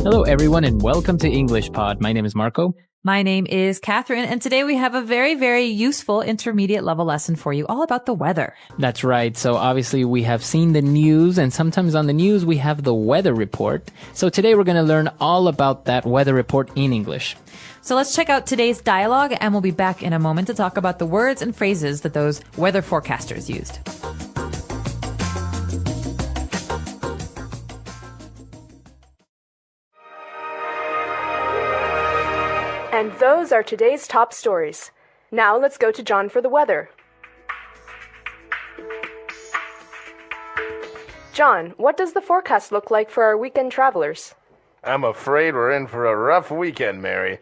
Hello, everyone, and welcome to EnglishPod. My name is Marco. My name is Catherine, and today we have a very, very useful intermediate level lesson for you all about the weather. That's right. So obviously we have seen the news, and sometimes on the news we have the weather report. So today we're going to learn all about that weather report in English. So let's check out today's dialogue, and we'll be back in a moment to talk about the words and phrases that those weather forecasters used. And those are today's top stories. Now let's go to John for the weather. John, what does the forecast look like for our weekend travelers? I'm afraid we're in for a rough weekend, Mary.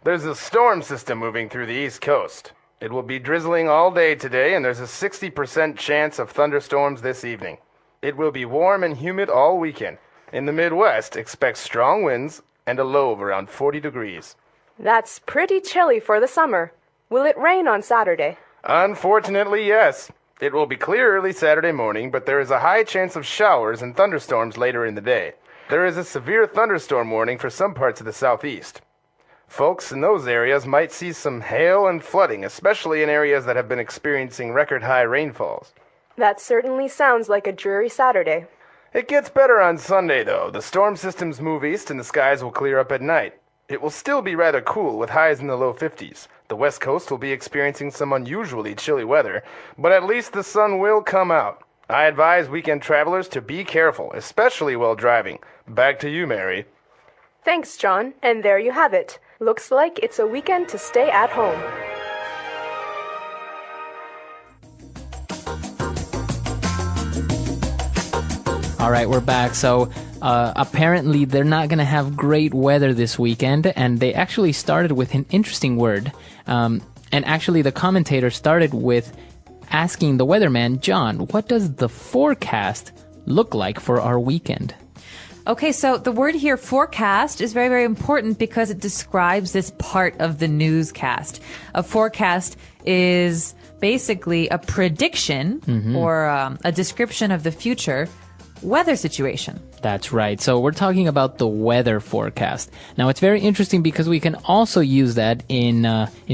There's a storm system moving through the East Coast. It will be drizzling all day today, and there's a 60% chance of thunderstorms this evening. It will be warm and humid all weekend. In the Midwest, expect strong winds and a low of around 40 degrees. That's pretty chilly for the summer. Will it rain on Saturday? Unfortunately, yes. It will be clear early Saturday morning, but there is a high chance of showers and thunderstorms later in the day. There is a severe thunderstorm warning for some parts of the southeast. Folks in those areas might see some hail and flooding, especially in areas that have been experiencing record-high rainfalls. That certainly sounds like a dreary Saturday. It gets better on Sunday, though. The storm systems move east and the skies will clear up at night. It will still be rather cool with highs in the low 50s. The west coast will be experiencing some unusually chilly weather, but at least the sun will come out. I advise weekend travelers to be careful, especially while driving. Back to you, Mary. Thanks, John. And there you have it. Looks like it's a weekend to stay at home. All right, we're back. So apparently they're not going to have great weather this weekend, and they actually started with an interesting word. And actually the commentator started with asking the weatherman, John, what does the forecast look like for our weekend? Okay, so the word here, forecast, is very, very important because it describes this part of the newscast. A forecast is basically a prediction or a description of the future weather situation. That's right. So we're talking about the weather forecast. Now, it's very interesting because we can also use that in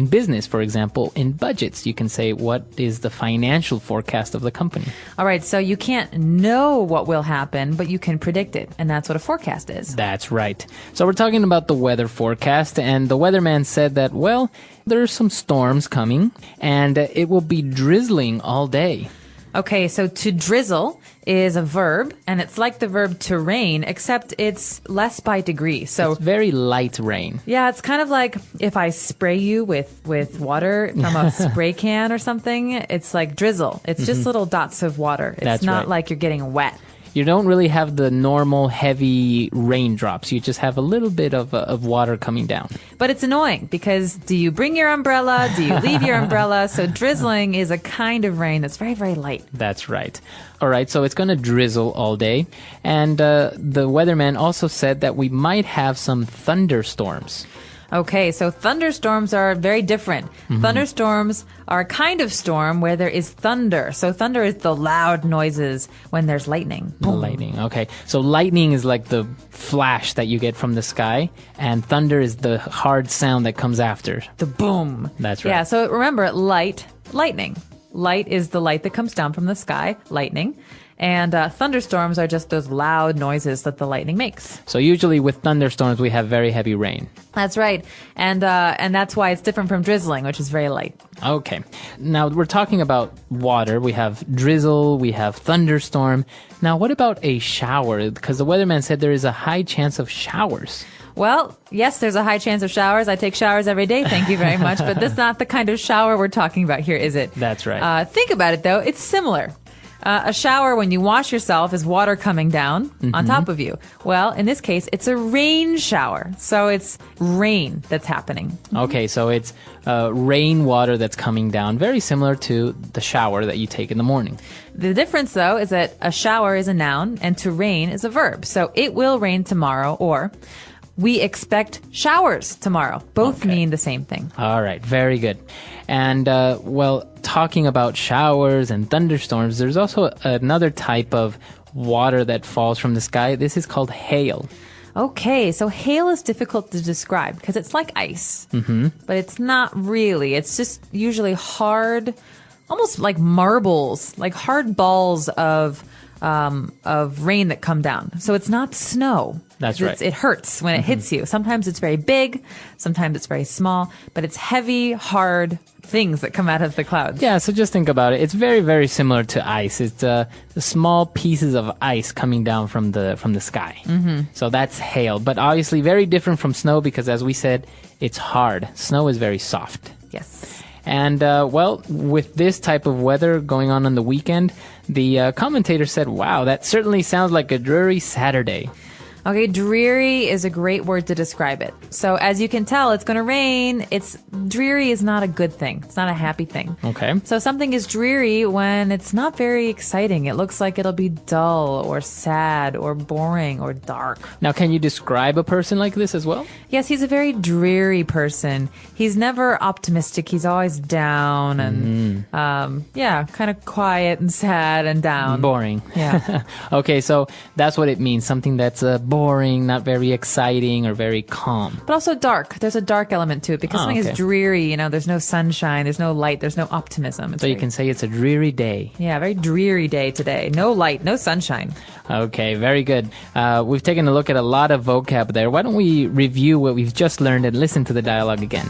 business. For example, in budgets, you can say, what is the financial forecast of the company? All right. So you can't know what will happen, but you can predict it. And that's what a forecast is. That's right. So we're talking about the weather forecast. And the weatherman said that, well, there's some storms coming and it will be drizzling all day. Okay, so to drizzle is a verb, and it's like the verb to rain, except it's less by degree. So it's very light rain. Yeah, it's kind of like if I spray you with water from a spray can or something. It's like drizzle. It's just little dots of water. It's not like you're getting wet. You don't really have the normal heavy raindrops. You just have a little bit of water coming down. But it's annoying because do you bring your umbrella? Do you leave your umbrella? So drizzling is a kind of rain that's very, very light. That's right. All right, so it's going to drizzle all day. And the weatherman also said that we might have some thunderstorms. Okay, so thunderstorms are very different. Thunderstorms are a kind of storm where there is thunder. So thunder is the loud noises when there's lightning. The lightning, okay. So lightning is like the flash that you get from the sky, and thunder is the hard sound that comes after. The boom. That's right. Yeah, so remember, lightning. Light is the light that comes down from the sky, lightning. And thunderstorms are just those loud noises that the lightning makes. So usually with thunderstorms, we have very heavy rain. That's right. And that's why it's different from drizzling, which is very light. Okay. Now, we're talking about water. We have drizzle. We have thunderstorm. Now, what about a shower? Because the weatherman said there is a high chance of showers. Well, yes, there's a high chance of showers. I take showers every day. Thank you very much. But that's not the kind of shower we're talking about here, is it? That's right. Think about it, though. It's similar. A shower, when you wash yourself, is water coming down on top of you. Well, in this case, it's a rain shower. So it's rain that's happening. Okay, so it's rainwater that's coming down, very similar to the shower that you take in the morning. The difference, though, is that a shower is a noun and to rain is a verb. So it will rain tomorrow, or we expect showers tomorrow. Both mean the same thing. All right, very good. And, well, talking about showers and thunderstorms, there's also another type of water that falls from the sky. This is called hail. Okay, so hail is difficult to describe because it's like ice, but it's not really. It's just usually hard, almost like marbles, like hard balls of rain that come down. So it's not snow. That's right. It hurts when it hits you. Sometimes it's very big, sometimes it's very small, but it's heavy, hard things that come out of the clouds. Yeah, so just think about it. It's very, very similar to ice. It's the small pieces of ice coming down from the sky. So that's hail, but obviously very different from snow because, as we said, it's hard. Snow is very soft. Yes. And, well, with this type of weather going on the weekend, the commentator said, wow, that certainly sounds like a dreary Saturday. Okay, dreary is a great word to describe it. So as you can tell, it's going to rain. Dreary is not a good thing. It's not a happy thing. Okay. So something is dreary when it's not very exciting. It looks like it'll be dull or sad or boring or dark. Now, can you describe a person like this as well? Yes, he's a very dreary person. He's never optimistic. He's always down and, kind of quiet and sad and down. Boring. Yeah. Okay, so that's what it means. Something that's boring, not very exciting, or very calm. But also dark. There's a dark element to it because something is dreary. There's no sunshine, there's no light, there's no optimism. So you can say it's a dreary day. Yeah, very dreary day today. No light, no sunshine. Okay, very good. We've taken a look at a lot of vocab there. Why don't we review what we've just learned and listen to the dialogue again?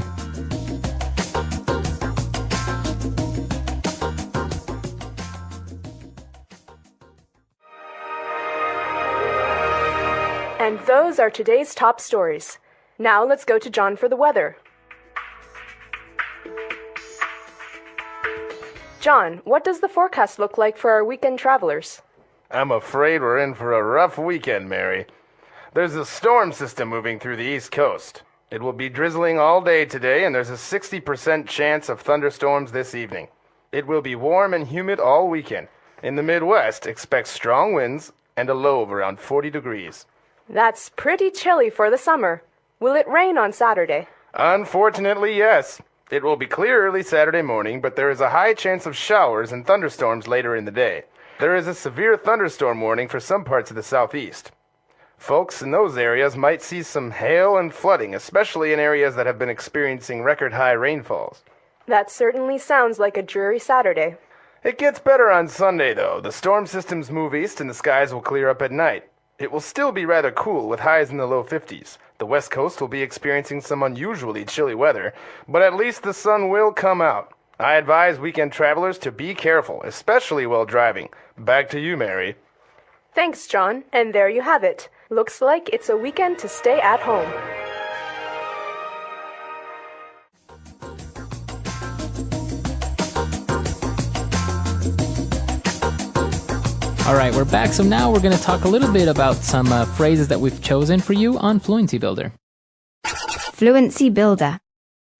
And those are today's top stories. Now let's go to John for the weather. John, what does the forecast look like for our weekend travelers? I'm afraid we're in for a rough weekend, Mary. There's a storm system moving through the East Coast. It will be drizzling all day today, and there's a 60% chance of thunderstorms this evening. It will be warm and humid all weekend. In the Midwest, expect strong winds and a low of around 40 degrees. That's pretty chilly for the summer. Will it rain on Saturday? Unfortunately, yes. It will be clear early Saturday morning, but there is a high chance of showers and thunderstorms later in the day. There is a severe thunderstorm warning for some parts of the southeast. Folks in those areas might see some hail and flooding, especially in areas that have been experiencing record-high rainfalls. That certainly sounds like a dreary Saturday. It gets better on Sunday, though. The storm systems move east and the skies will clear up at night. It will still be rather cool with highs in the low 50s. The west coast will be experiencing some unusually chilly weather, but at least the sun will come out. I advise weekend travelers to be careful, especially while driving. Back to you, Mary. Thanks, John. And there you have it. Looks like it's a weekend to stay at home. All right, we're back. So now we're going to talk a little bit about some phrases that we've chosen for you on Fluency Builder. Fluency Builder.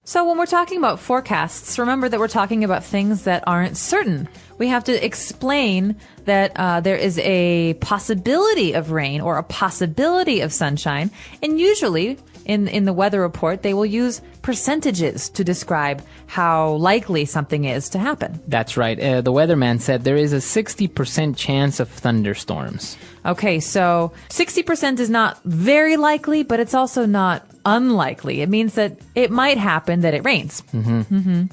So when we're talking about forecasts, remember that we're talking about things that aren't certain. We have to explain that there is a possibility of rain or a possibility of sunshine. And usually in the weather report, they will use percentages to describe how likely something is to happen. That's right. The weatherman said there is a 60% chance of thunderstorms. Okay, so 60% is not very likely, but it's also not unlikely. It means that it might happen that it rains.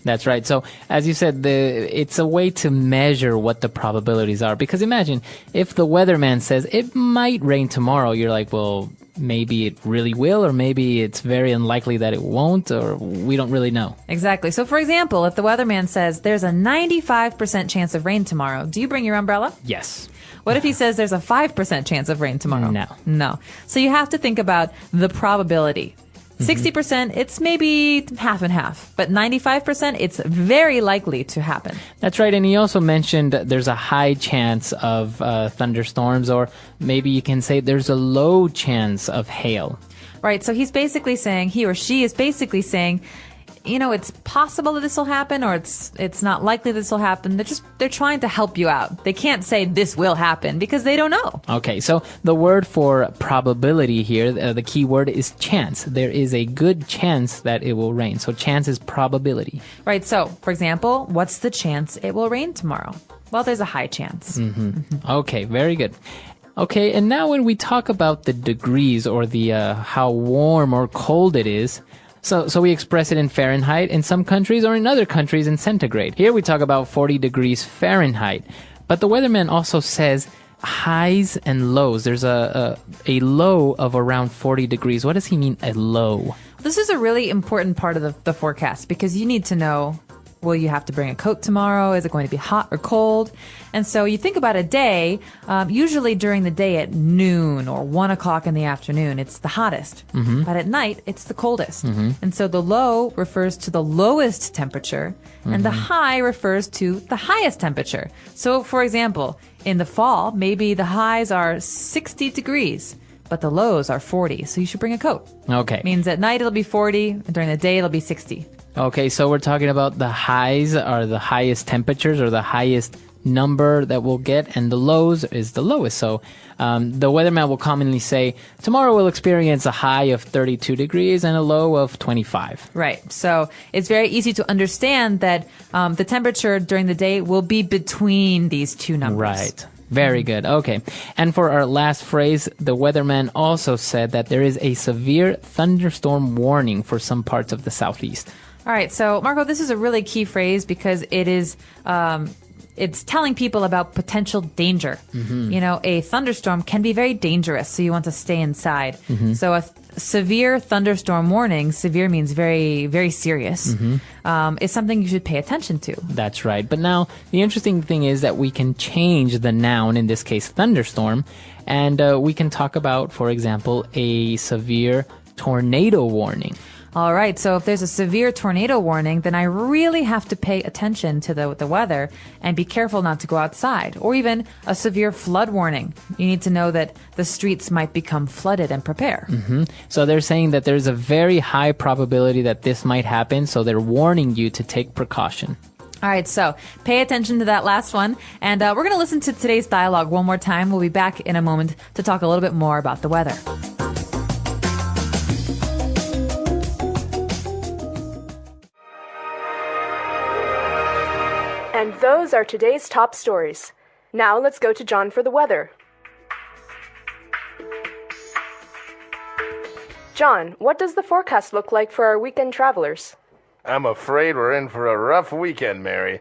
That's right. So, as you said, it's a way to measure what the probabilities are. Because imagine if the weatherman says it might rain tomorrow, you're like, well, maybe it really will, or maybe it's very unlikely that it won't, or we don't really know. Exactly. So, for example, if the weatherman says there's a 95% chance of rain tomorrow, do you bring your umbrella? Yes. What if he says there's a 5% chance of rain tomorrow? No. So you have to think about the probability. 60%, it's maybe half and half. But 95%, it's very likely to happen. That's right. And he also mentioned there's a high chance of thunderstorms, or maybe you can say there's a low chance of hail. Right. So he's basically saying, he or she is basically saying, you know, it's possible that this will happen, or it's not likely this will happen. They're trying to help you out. They can't say this will happen because they don't know. Okay, so the word for probability here, the key word is chance. There is a good chance that it will rain. So chance is probability. Right. So, for example, what's the chance it will rain tomorrow? Well, there's a high chance. Okay, very good. Okay, and now when we talk about the degrees or the how warm or cold it is, so we express it in Fahrenheit in some countries or in other countries in centigrade. Here we talk about 40 degrees Fahrenheit. But the weatherman also says highs and lows. There's a low of around 40 degrees. What does he mean, a low? This is a really important part of the forecast because you need to know, will you have to bring a coat tomorrow? Is it going to be hot or cold? And so you think about a day, usually during the day at noon or 1 o'clock in the afternoon, it's the hottest. But at night, it's the coldest. And so the low refers to the lowest temperature, and the high refers to the highest temperature. So, for example, in the fall, maybe the highs are 60 degrees, but the lows are 40. So you should bring a coat. Okay. Means at night it'll be 40, and during the day it'll be 60. Okay, so we're talking about the highs are the highest temperatures or the highest number that we'll get, and the lows is the lowest. So the weatherman will commonly say, tomorrow we'll experience a high of 32 degrees and a low of 25. Right. So it's very easy to understand that the temperature during the day will be between these two numbers. Right. Very good. Okay. And for our last phrase, the weatherman also said that there is a severe thunderstorm warning for some parts of the southeast. All right, so Marco, this is a really key phrase because it is it's telling people about potential danger. You know, a thunderstorm can be very dangerous, so you want to stay inside. So a severe thunderstorm warning, severe means very, very serious, is something you should pay attention to. That's right. But now, the interesting thing is that we can change the noun, in this case, thunderstorm, and we can talk about, for example, a severe tornado warning. All right, so if there's a severe tornado warning, then I really have to pay attention to the weather and be careful not to go outside. Or even a severe flood warning. You need to know that the streets might become flooded and prepare. So they're saying that there's a very high probability that this might happen, so they're warning you to take precaution. All right, so pay attention to that last one. And we're going to listen to today's dialogue one more time. We'll be back in a moment to talk a little bit more about the weather. And those are today's top stories. Now let's go to John for the weather. John, what does the forecast look like for our weekend travelers? I'm afraid we're in for a rough weekend, Mary.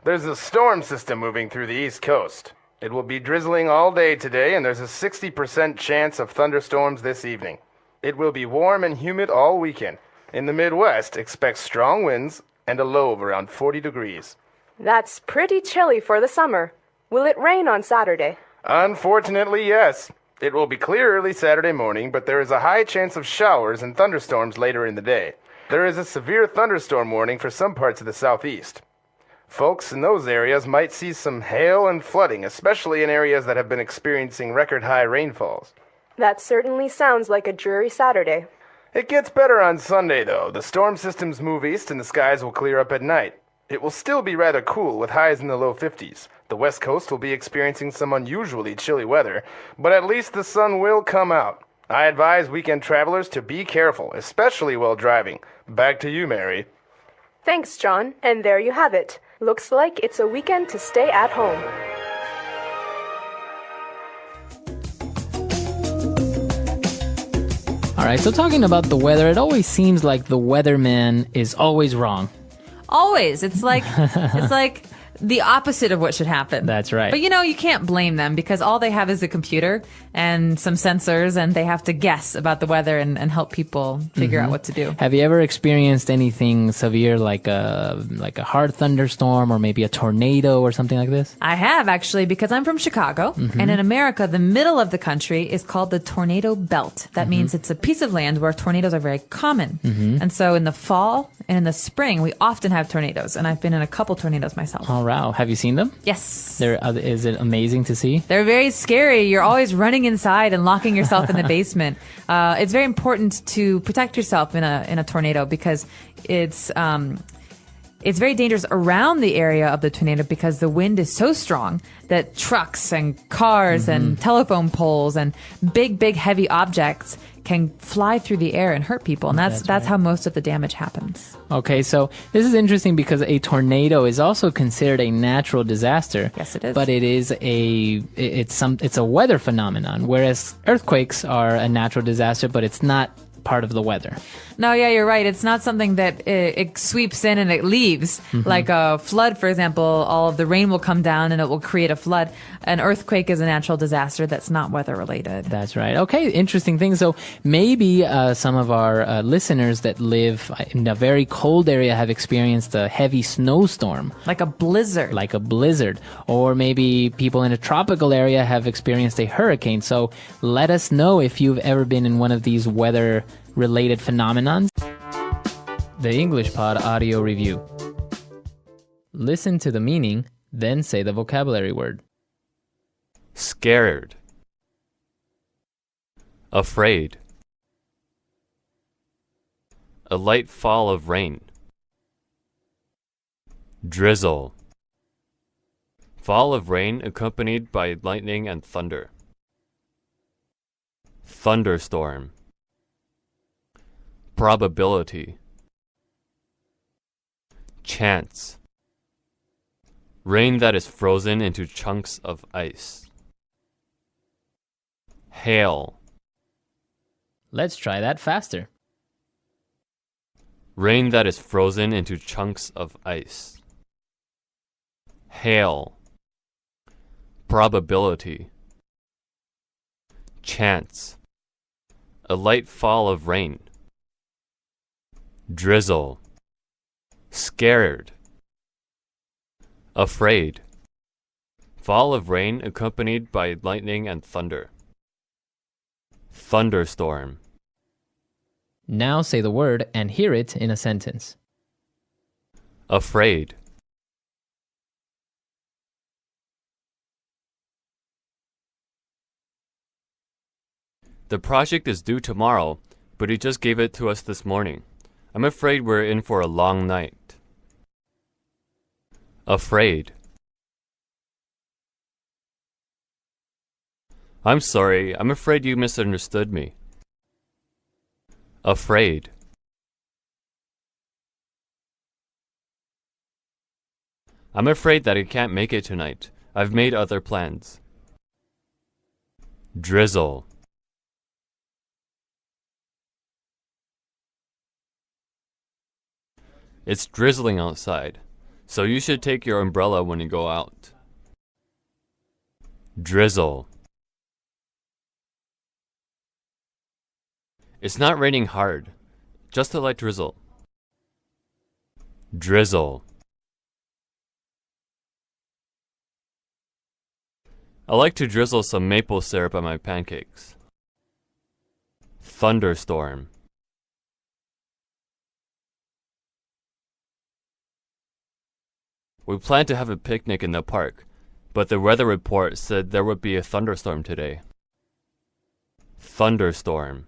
There's a storm system moving through the East Coast. It will be drizzling all day today, and there's a 60% chance of thunderstorms this evening. It will be warm and humid all weekend. In the Midwest, expect strong winds and a low of around 40 degrees. That's pretty chilly for the summer. Will it rain on Saturday? Unfortunately, yes. It will be clear early Saturday morning, but there is a high chance of showers and thunderstorms later in the day. There is a severe thunderstorm warning for some parts of the southeast. Folks in those areas might see some hail and flooding, especially in areas that have been experiencing record-high rainfalls. That certainly sounds like a dreary Saturday. It gets better on Sunday, though. The storm systems move east and the skies will clear up at night. It will still be rather cool with highs in the low 50s. The west coast will be experiencing some unusually chilly weather, but at least the sun will come out. I advise weekend travelers to be careful, especially while driving. Back to you, Mary. Thanks, John. And there you have it. Looks like it's a weekend to stay at home. All right, so talking about the weather, it always seems like the weatherman is always wrong. Always. It's like the opposite of what should happen. That's right. But you can't blame them because all they have is a computer and some sensors, and they have to guess about the weather and help people figure out what to do. Have you ever experienced anything severe like a hard thunderstorm or maybe a tornado or something like this? I have, actually, because I'm from Chicago, and in America, the middle of the country is called the tornado belt. That means it's a piece of land where tornadoes are very common. And so in the fall and in the spring, we often have tornadoes, and I've been in a couple tornadoes myself. Oh, wow. Have you seen them? Yes. Is it amazing to see? They're very scary. You're always running inside and locking yourself in the basement. It's very important to protect yourself in a tornado because it's It's very dangerous around the area of the tornado because the wind is so strong that trucks and cars and telephone poles and big heavy objects can fly through the air and hurt people. And that's how most of the damage happens. Okay, so this is interesting because a tornado is also considered a natural disaster. Yes, it is. But it's a weather phenomenon, whereas earthquakes are a natural disaster, but it's not part of the weather. No, yeah, you're right. It's not something that it sweeps in and it leaves. Like a flood, for example, all of the rain will come down and it will create a flood. An earthquake is a natural disaster that's not weather related. That's right. Okay, interesting thing. So maybe some of our listeners that live in a very cold area have experienced a heavy snowstorm. Like a blizzard. Like a blizzard. Or maybe people in a tropical area have experienced a hurricane. So let us know if you've ever been in one of these weather-related phenomenons. The EnglishPod audio review. Listen to the meaning, then say the vocabulary word. Scared. Afraid. A light fall of rain. Drizzle. Fall of rain accompanied by lightning and thunder. Thunderstorm. Probability. Chance. Rain that is frozen into chunks of ice. Hail. Let's try that faster. Rain that is frozen into chunks of ice. Hail. Probability. Chance. A light fall of rain. Drizzle. Scared. Afraid. Fall of rain accompanied by lightning and thunder. Thunderstorm. Now say the word and hear it in a sentence. Afraid. The project is due tomorrow, but he just gave it to us this morning. I'm afraid we're in for a long night. Afraid. I'm sorry, I'm afraid you misunderstood me. Afraid. I'm afraid that I can't make it tonight. I've made other plans. Drizzle. It's drizzling outside, so you should take your umbrella when you go out. Drizzle. It's not raining hard, just a light drizzle. Drizzle. I like to drizzle some maple syrup on my pancakes. Thunderstorm. We planned to have a picnic in the park, but the weather report said there would be a thunderstorm today. Thunderstorm.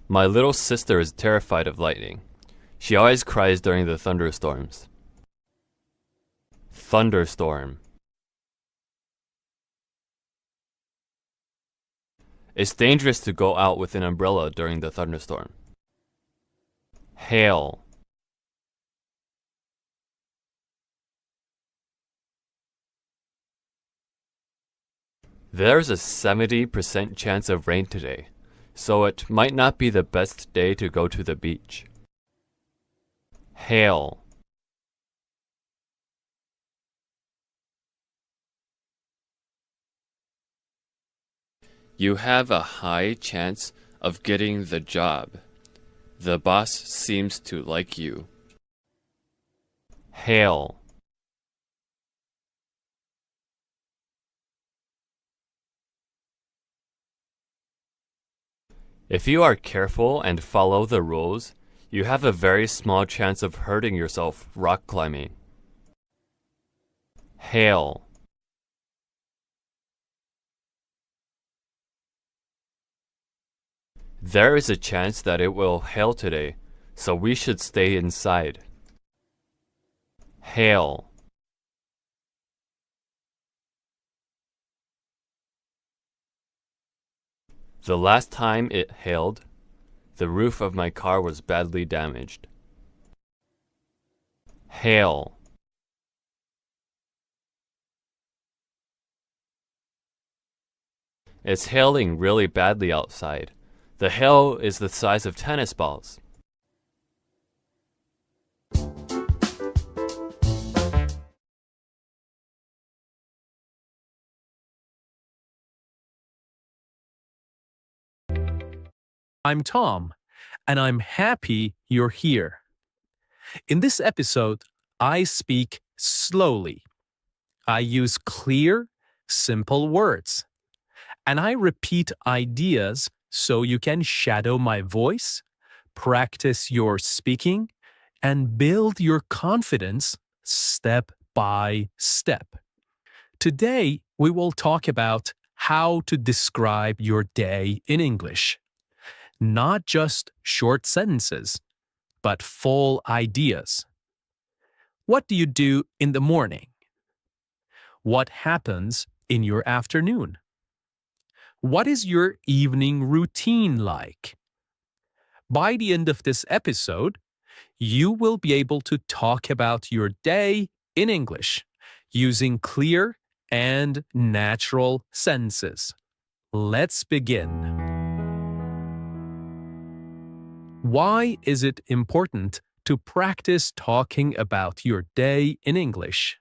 My little sister is terrified of lightning. She always cries during the thunderstorms. Thunderstorm. It's dangerous to go out with an umbrella during the thunderstorm. Hail. There's a 70% chance of rain today, so it might not be the best day to go to the beach. Hail. You have a high chance of getting the job. The boss seems to like you. Hail. If you are careful and follow the rules, you have a very small chance of hurting yourself rock climbing. Hail. There is a chance that it will hail today, so we should stay inside. Hail. The last time it hailed, the roof of my car was badly damaged. Hail. It's hailing really badly outside. The hail is the size of tennis balls. I'm Tom, and I'm happy you're here. In this episode, I speak slowly. I use clear, simple words. And I repeat ideas so you can shadow my voice, practice your speaking, and build your confidence step by step. Today, we will talk about how to describe your day in English. Not just short sentences, but full ideas. What do you do in the morning? What happens in your afternoon? What is your evening routine like? By the end of this episode, you will be able to talk about your day in English using clear and natural sentences. Let's begin. Why is it important to practice talking about your day in English?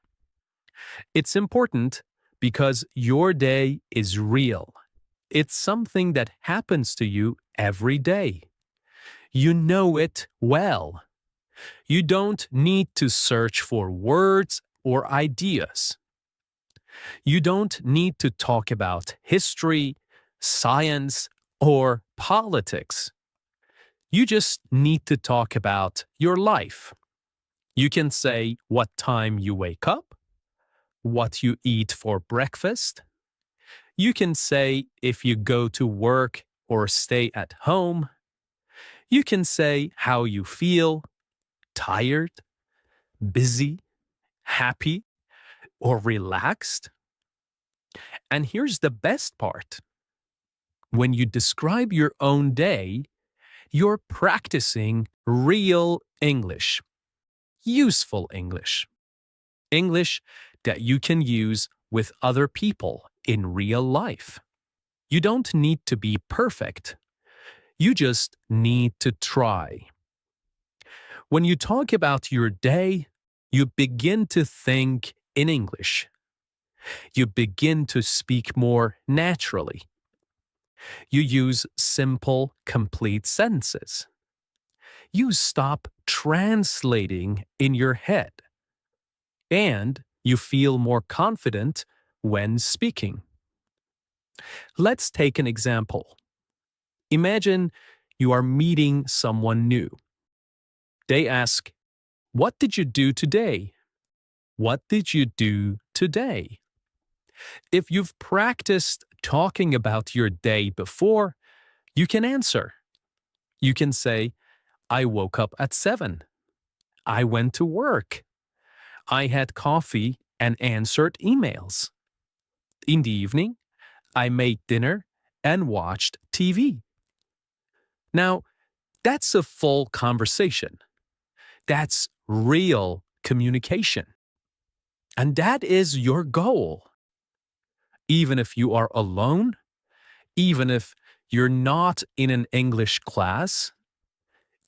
It's important because your day is real. It's something that happens to you every day. You know it well. You don't need to search for words or ideas. You don't need to talk about history, science, or politics. You just need to talk about your life. You can say what time you wake up, what you eat for breakfast. You can say if you go to work or stay at home. You can say how you feel, tired, busy, happy, or relaxed. And here's the best part. When you describe your own day, you're practicing real English, useful English, English that you can use with other people in real life. You don't need to be perfect. You just need to try. When you talk about your day, you begin to think in English. You begin to speak more naturally. You use simple, complete sentences. You stop translating in your head. And you feel more confident when speaking. Let's take an example. Imagine you are meeting someone new. They ask, "What did you do today?" What did you do today? If you've practiced talking about your day before, you can answer. You can say, "I woke up at 7. I went to work. I had coffee and answered emails. In the evening, I made dinner and watched TV." Now, that's a full conversation. That's real communication. And that is your goal. Even if you are alone, even if you're not in an English class,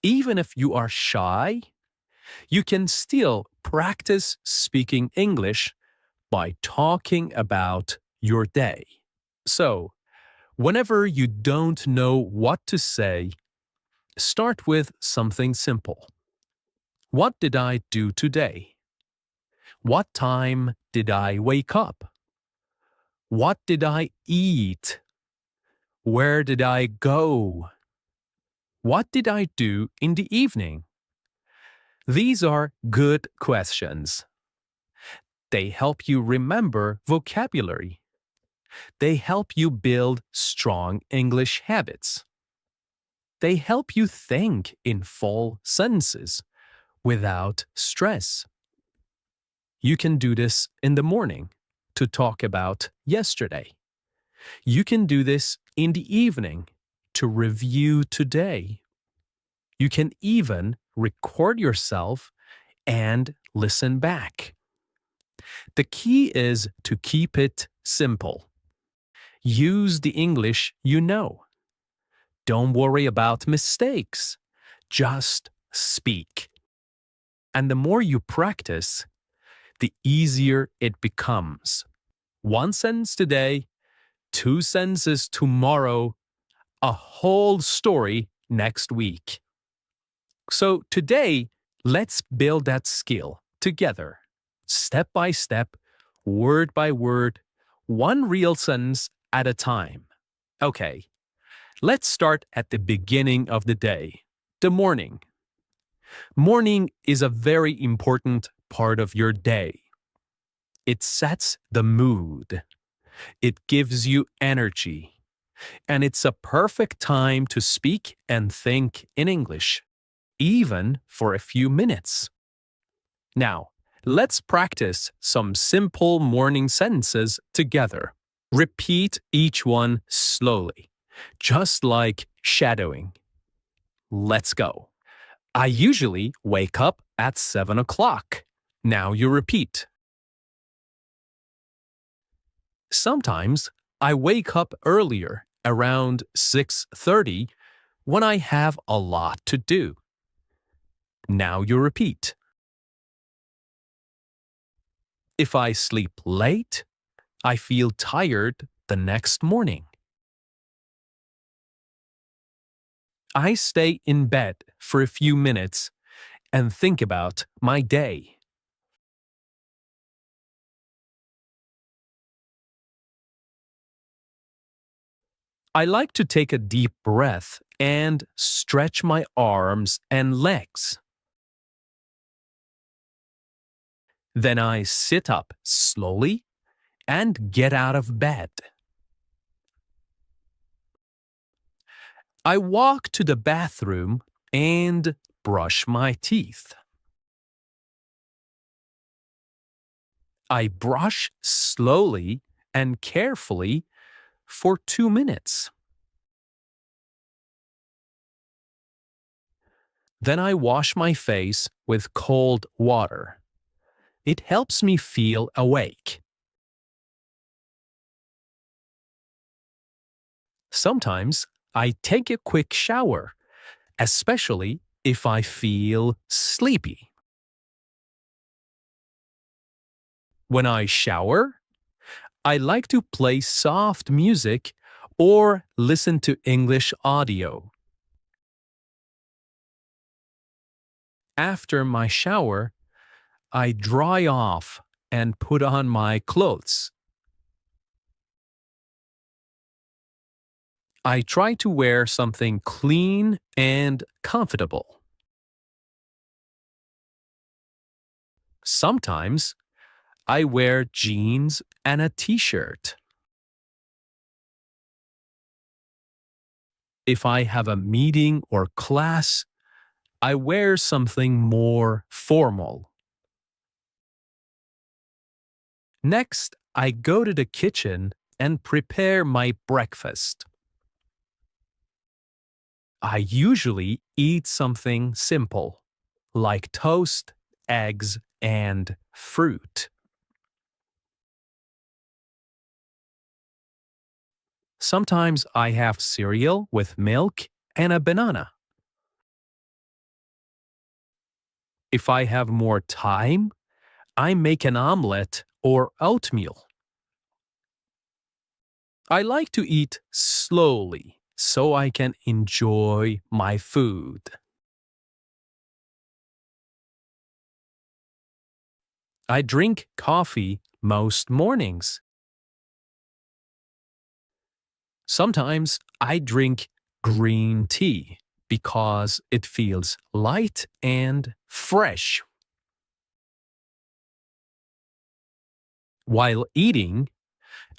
even if you are shy, you can still practice speaking English by talking about your day. So, whenever you don't know what to say, start with something simple. What did I do today? What time did I wake up? What did I eat? Where did I go? What did I do in the evening? These are good questions. They help you remember vocabulary. They help you build strong English habits. They help you think in full sentences without stress. You can do this in the morning to talk about yesterday. You can do this in the evening to review today. You can even record yourself and listen back. The key is to keep it simple. Use the English you know. Don't worry about mistakes. Just speak. And the more you practice, the easier it becomes. One sentence today, 2 sentences tomorrow, a whole story next week. So today, let's build that skill together, step by step, word by word, one real sentence at a time. Okay, let's start at the beginning of the day, the morning. Morning is a very important part of your day. It sets the mood. It gives you energy. And it's a perfect time to speak and think in English, even for a few minutes. Now, let's practice some simple morning sentences together. Repeat each one slowly, just like shadowing. Let's go. I usually wake up at 7 o'clock. Now you repeat. Sometimes I wake up earlier, around 6:30, when I have a lot to do. Now you repeat. If I sleep late, I feel tired the next morning. I stay in bed for a few minutes and think about my day. I like to take a deep breath and stretch my arms and legs. Then I sit up slowly and get out of bed. I walk to the bathroom and brush my teeth. I brush slowly and carefully for 2 minutes. Then I wash my face with cold water. It helps me feel awake. Sometimes I take a quick shower, especially if I feel sleepy. When I shower, I like to play soft music or listen to English audio. After my shower, I dry off and put on my clothes. I try to wear something clean and comfortable. Sometimes I wear jeans and a t-shirt. If I have a meeting or class, I wear something more formal. Next, I go to the kitchen and prepare my breakfast. I usually eat something simple, like toast, eggs, and fruit. Sometimes I have cereal with milk and a banana. If I have more time, I make an omelette or oatmeal. I like to eat slowly so I can enjoy my food. I drink coffee most mornings. Sometimes I drink green tea because it feels light and fresh. While eating,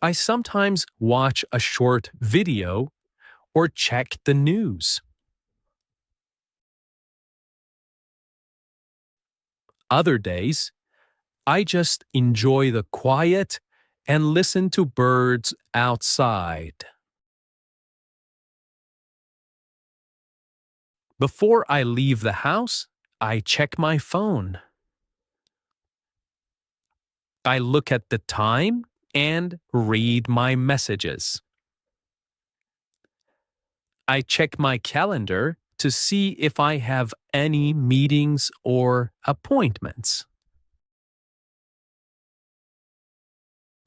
I sometimes watch a short video or check the news. Other days, I just enjoy the quiet and listen to birds outside. Before I leave the house, I check my phone. I look at the time and read my messages. I check my calendar to see if I have any meetings or appointments.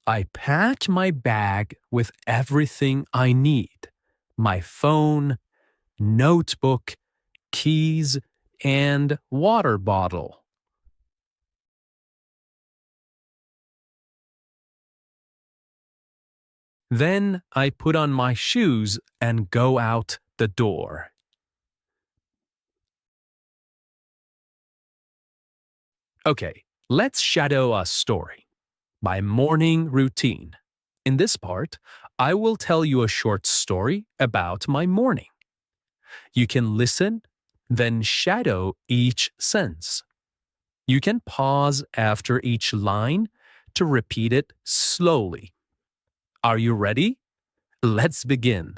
I pack my bag with everything I need: my phone, notebook, keys, and water bottle. Then I put on my shoes and go out the door. Okay, let's shadow a story. My morning routine. In this part, I will tell you a short story about my morning. You can listen, then shadow each sentence. You can pause after each line to repeat it slowly. Are you ready? Let's begin.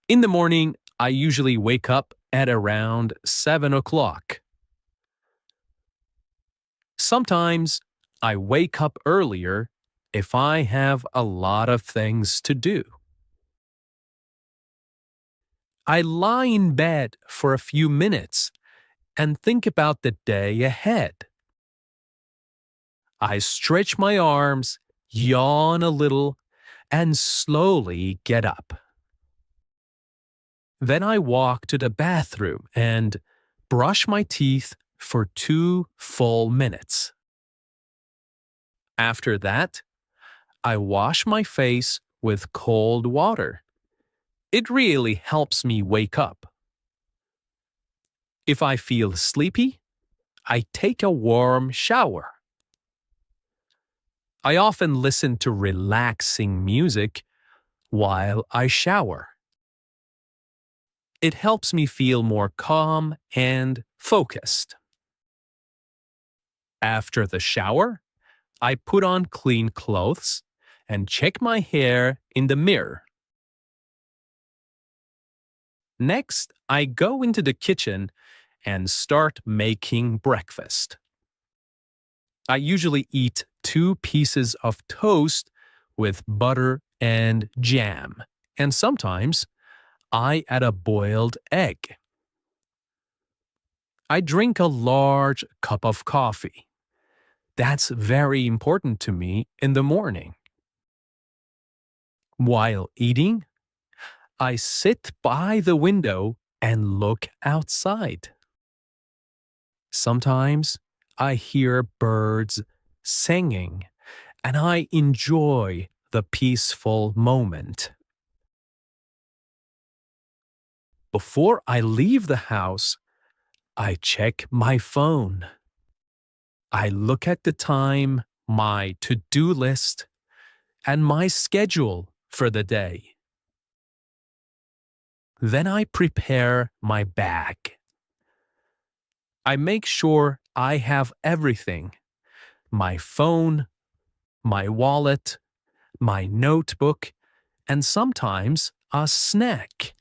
In the morning, I usually wake up at around 7 o'clock. Sometimes I wake up earlier if I have a lot of things to do. I lie in bed for a few minutes and think about the day ahead. I stretch my arms, yawn a little, and slowly get up. Then I walk to the bathroom and brush my teeth for 2 full minutes. After that, I wash my face with cold water. It really helps me wake up. If I feel sleepy, I take a warm shower. I often listen to relaxing music while I shower. It helps me feel more calm and focused. After the shower, I put on clean clothes and check my hair in the mirror. Next, I go into the kitchen and start making breakfast. I usually eat 2 pieces of toast with butter and jam, and sometimes I add a boiled egg. I drink a large cup of coffee. That's very important to me in the morning. While eating, I sit by the window and look outside. Sometimes I hear birds singing, and I enjoy the peaceful moment. Before I leave the house, I check my phone. I look at the time, my to-do list, and my schedule for the day. Then I prepare my bag. I make sure I have everything: my phone, my wallet, my notebook, and sometimes a snack.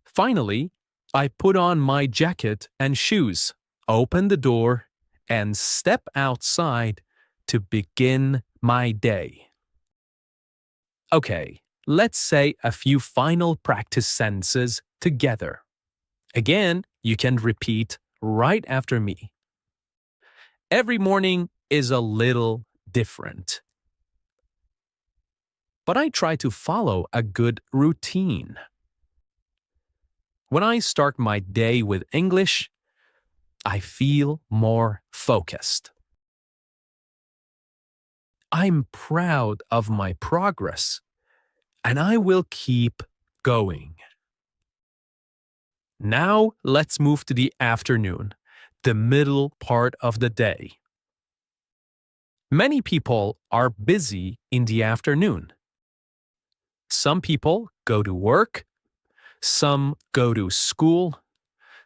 Finally, I put on my jacket and shoes, open the door, and step outside to begin my day. Okay, let's say a few final practice sentences together. Again, you can repeat right after me. Every morning is a little different, but I try to follow a good routine. When I start my day with English, I feel more focused. I'm proud of my progress, and I will keep going. Now let's move to the afternoon, the middle part of the day. Many people are busy in the afternoon. Some people go to work, some go to school,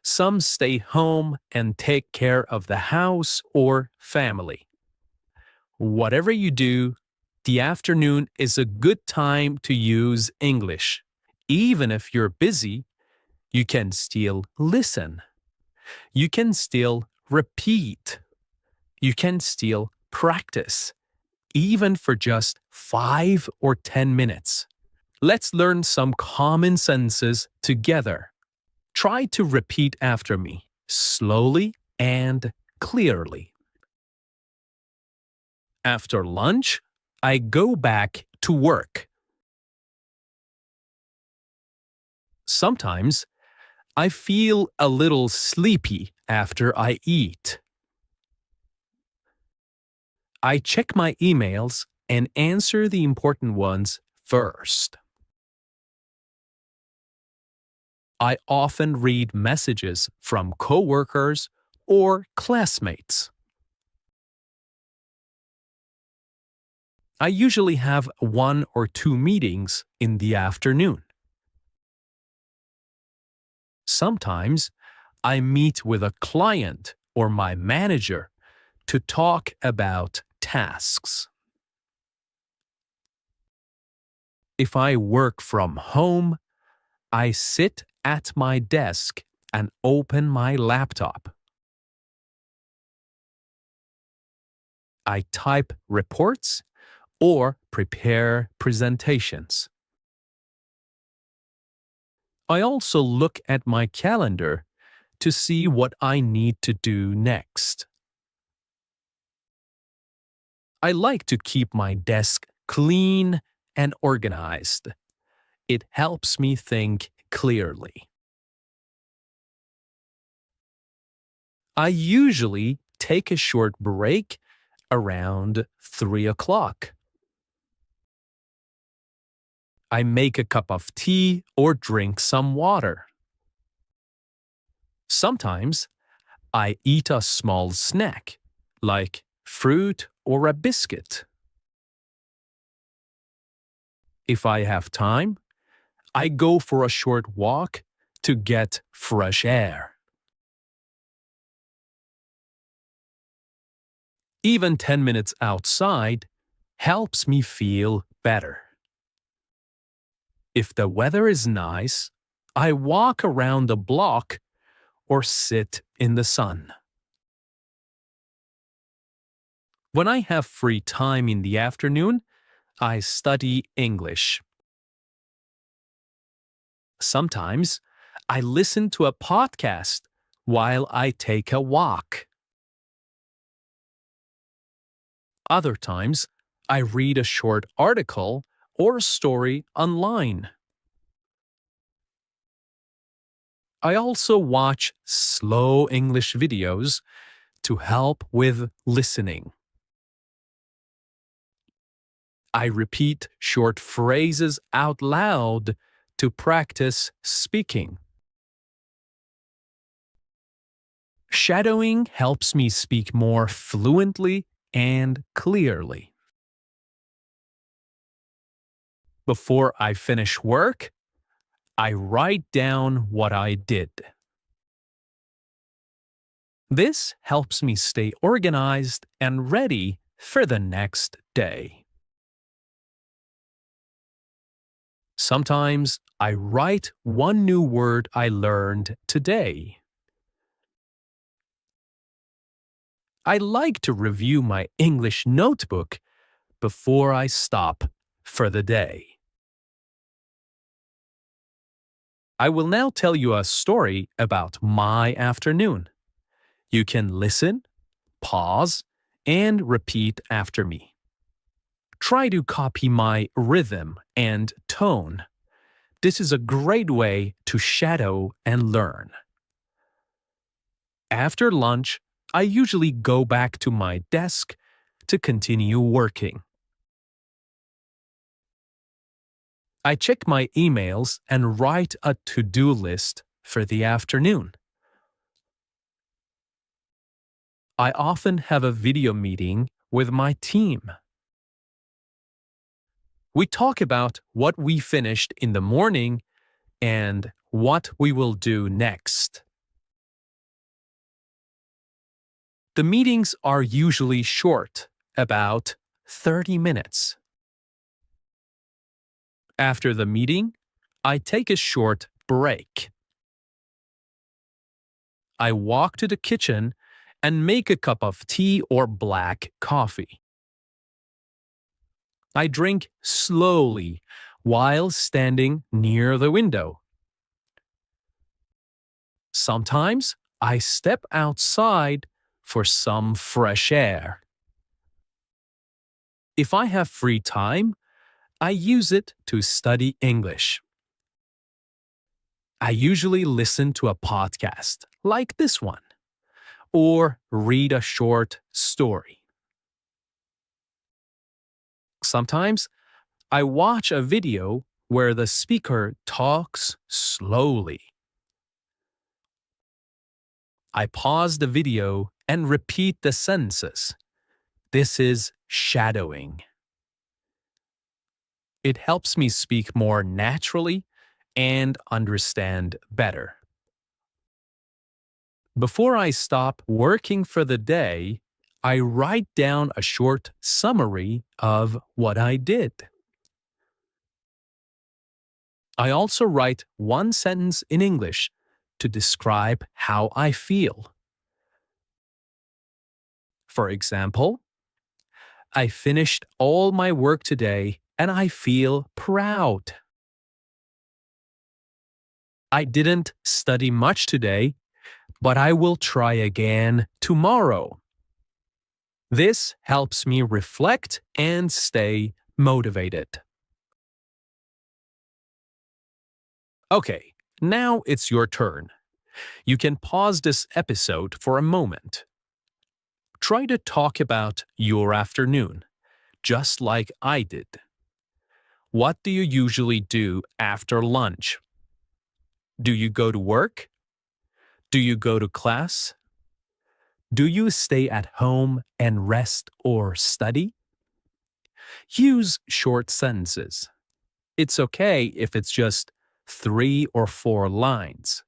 Some stay home and take care of the house or family. Whatever you do, the afternoon is a good time to use English. Even if you're busy, you can still listen. You can still repeat. You can still practice, even for just 5 or 10 minutes. Let's learn some common sentences together. Try to repeat after me, slowly and clearly. After lunch, I go back to work. Sometimes I feel a little sleepy after I eat. I check my emails and answer the important ones first. I often read messages from coworkers or classmates. I usually have 1 or 2 meetings in the afternoon. Sometimes I meet with a client or my manager to talk about tasks. If I work from home, I sit at my desk and open my laptop. I type reports or prepare presentations. I also look at my calendar to see what I need to do next. I like to keep my desk clean and organized. It helps me think clearly. I usually take a short break around 3 o'clock. I make a cup of tea or drink some water. Sometimes I eat a small snack, like fruit or a biscuit. If I have time, I go for a short walk to get fresh air. Even 10 minutes outside helps me feel better. If the weather is nice, I walk around the block or sit in the sun. When I have free time in the afternoon, I study English. Sometimes I listen to a podcast while I take a walk. Other times, I read a short article or story online. I also watch slow English videos to help with listening. I repeat short phrases out loud to practice speaking. Shadowing helps me speak more fluently and clearly. Before I finish work, I write down what I did. This helps me stay organized and ready for the next day. Sometimes I write one new word I learned today. I like to review my English notebook before I stop for the day. I will now tell you a story about my afternoon. You can listen, pause, and repeat after me. Try to copy my rhythm and tone. This is a great way to shadow and learn. After lunch, I usually go back to my desk to continue working. I check my emails and write a to-do list for the afternoon. I often have a video meeting with my team. We talk about what we finished in the morning and what we will do next. The meetings are usually short, about 30 minutes. After the meeting, I take a short break. I walk to the kitchen and make a cup of tea or black coffee. I drink slowly while standing near the window. Sometimes I step outside for some fresh air. If I have free time, I use it to study English. I usually listen to a podcast like this one, or read a short story. Sometimes I watch a video where the speaker talks slowly. I pause the video and repeat the sentences. This is shadowing. It helps me speak more naturally and understand better. Before I stop working for the day, I write down a short summary of what I did. I also write one sentence in English to describe how I feel. For example, I finished all my work today and I feel proud. I didn't study much today, but I will try again tomorrow. This helps me reflect and stay motivated. Okay, now it's your turn. You can pause this episode for a moment. Try to talk about your afternoon, just like I did. What do you usually do after lunch? Do you go to work? Do you go to class? Do you stay at home and rest or study? Use short sentences. It's okay if it's just 3 or 4 lines.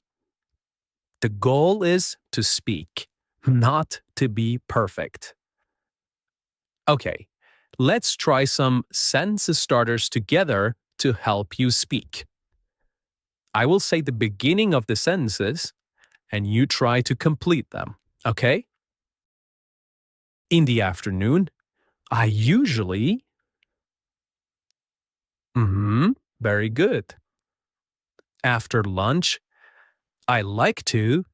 The goal is to speak, not to be perfect. Okay, let's try some sentence starters together to help you speak. I will say the beginning of the sentences, and you try to complete them, okay? In the afternoon, I usually... very good. After lunch, I like to...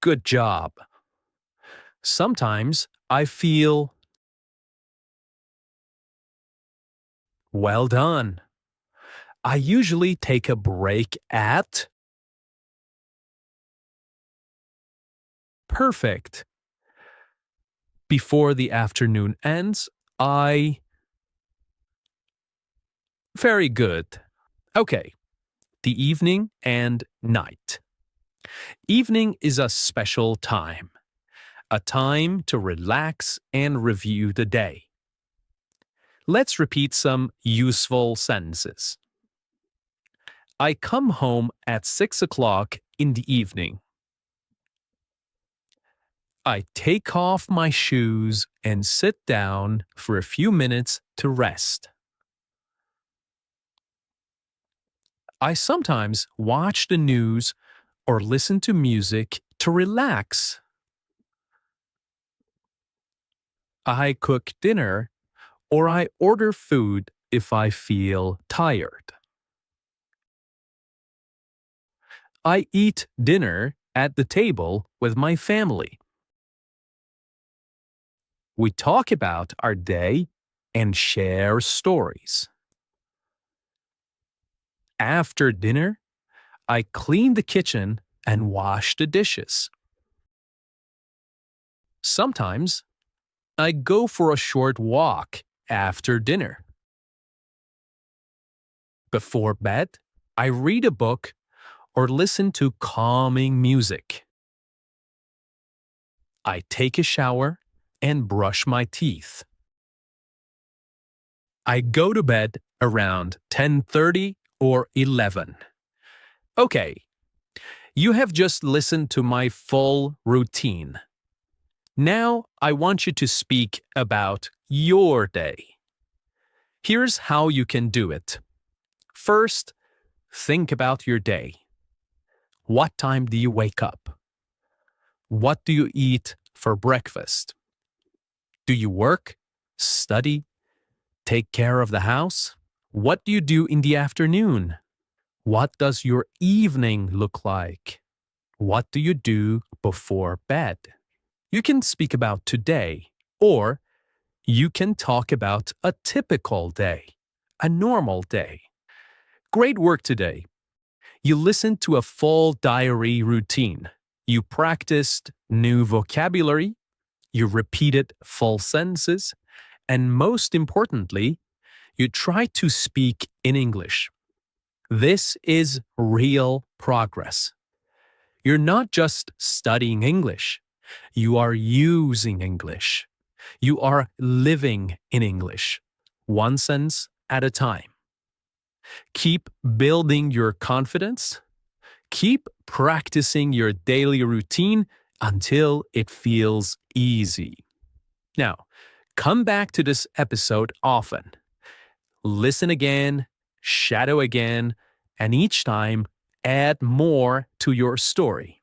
Good job. Sometimes I feel... Well done. I usually take a break at... Perfect. Before the afternoon ends, I... Very good. Okay, the evening and night. Evening is a special time, a time to relax and review the day. Let's repeat some useful sentences. I come home at 6 o'clock in the evening. I take off my shoes and sit down for a few minutes to rest. I sometimes watch the news or listen to music to relax. I cook dinner or I order food if I feel tired. I eat dinner at the table with my family. We talk about our day and share stories. After dinner, I clean the kitchen and wash the dishes. Sometimes, I go for a short walk after dinner. Before bed, I read a book or listen to calming music. I take a shower and brush my teeth. I go to bed around 10:30 or 11. Okay, You have just listened to my full routine. Now I want you to speak about your day. Here's how you can do it. First, think about your day. What time do you wake up? What do you eat for breakfast? Do you work, study, take care of the house? What do you do in the afternoon? What does your evening look like? What do you do before bed? You can speak about today, or you can talk about a typical day, a normal day. Great work today. You listened to a full diary routine. You practiced new vocabulary. You repeated full sentences. And most importantly, you tried to speak in English. This is real progress. You're not just studying English. You are using English. You are living in English, one sentence at a time. Keep building your confidence. Keep practicing your daily routine until it feels easy. Now, come back to this episode often. Listen again, shadow again, and each time add more to your story.